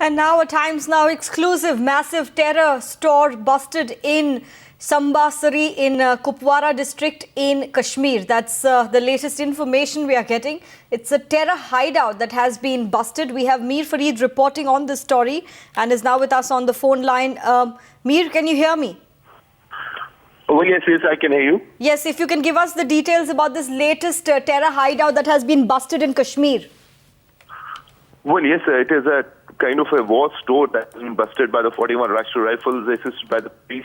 And now a Times Now exclusive massive terror store busted in Sambasari in Kupwara district in Kashmir. That's the latest information we are getting. It's a terror hideout that has been busted. We have Mir Farid reporting on this story and is now with us on the phone line. Mir, can you hear me? Oh, yes, I can hear you. Yes, if you can give us the details about this latest terror hideout that has been busted in Kashmir. Well, yes, it is a kind of a war store that has been busted by the 41 Rashtriya Rifles, assisted by the police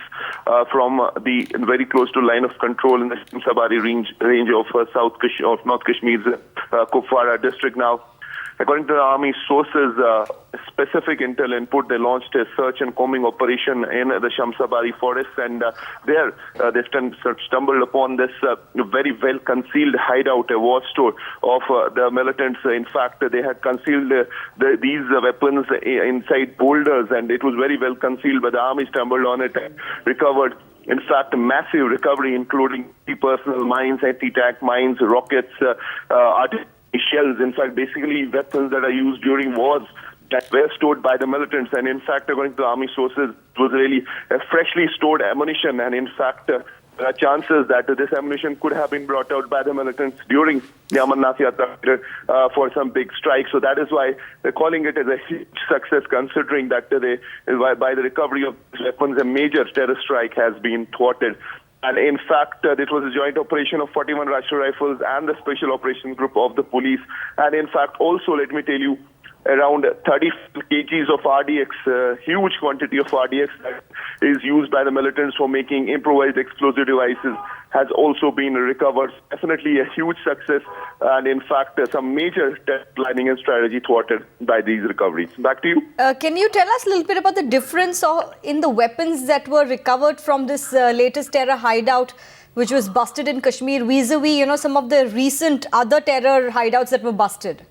from the very close to line of control in the Sambasari range of North Kashmir's Kupwara district. Now, according to the army sources, specific intel input, they launched a search and combing operation in the Shamsabari forest, and there they stumbled upon this very well concealed hideout, a war store of the militants. In fact, they had concealed these weapons inside boulders, and it was very well concealed, but the army stumbled on it and recovered. In fact, a massive recovery, including personal mines, anti-tank mines, rockets, artillery shells, in fact, basically weapons that are used during wars that were stored by the militants. And in fact, according to the army sources, it was really a freshly stored ammunition. And in fact, there are chances that this ammunition could have been brought out by the militants during the Amarnath Yatra for some big strike. So that is why they're calling it as a huge success, considering that by the recovery of these weapons, a major terror strike has been thwarted. And in fact, it was a joint operation of 41 Rashtriya Rifles and the Special Operations Group of the police. And in fact, also, let me tell you, around 30 kgs of RDX, huge quantity of RDX that is used by the militants for making improvised explosive devices has also been recovered. Definitely a huge success, and in fact, some major test planning and strategy thwarted by these recoveries. Back to you. Can you tell us a little bit about the difference in the weapons that were recovered from this latest terror hideout, which was busted in Kashmir, vis-a-vis, some of the recent other terror hideouts that were busted?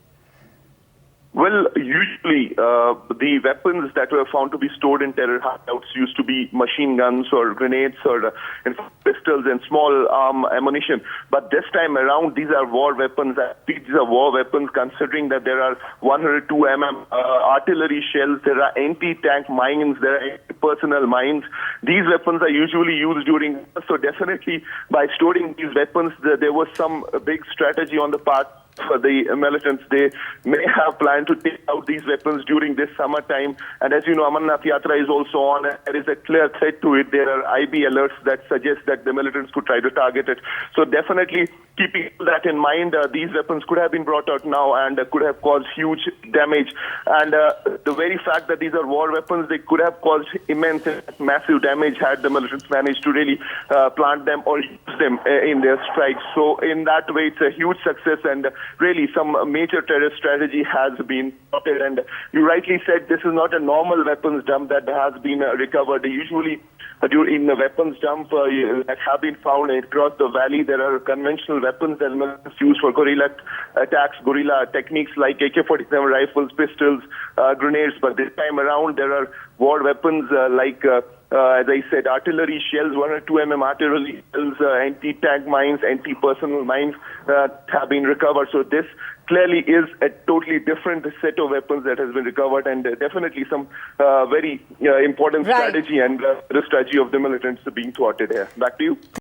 Well, usually the weapons that were found to be stored in terror hideouts used to be machine guns or grenades or pistols and small arm ammunition. But this time around, these are war weapons. These are war weapons, considering that there are 102 artillery shells, there are anti-tank mines, there are anti-personnel mines. These weapons are usually used during, so definitely by storing these weapons, there was some big strategy on the part for the militants. They may have planned to take out these weapons during this summertime. And as you know, Amarnath Yatra is also on. There is a clear threat to it. There are IB alerts that suggest that the militants could try to target it. So definitely keeping that in mind, these weapons could have been brought out now and could have caused huge damage. And the very fact that these are war weapons, they could have caused immense, massive damage had the militants managed to really plant them or use them in their strikes. So in that way, it's a huge success, and really some major terror strategy has been spotted. And you rightly said this is not a normal weapons dump that has been recovered. Usually in the weapons dump that have been found across the valley, there are conventional weapons that militants use for guerrilla attacks, guerrilla techniques like AK-47 rifles, pistols, grenades. But this time around, there are war weapons as I said, artillery shells, 102 artillery shells, anti-tank mines, anti-personnel mines have been recovered. So this clearly is a totally different set of weapons that has been recovered, and definitely some very important strategy and the strategy of the militants being thwarted here. Back to you.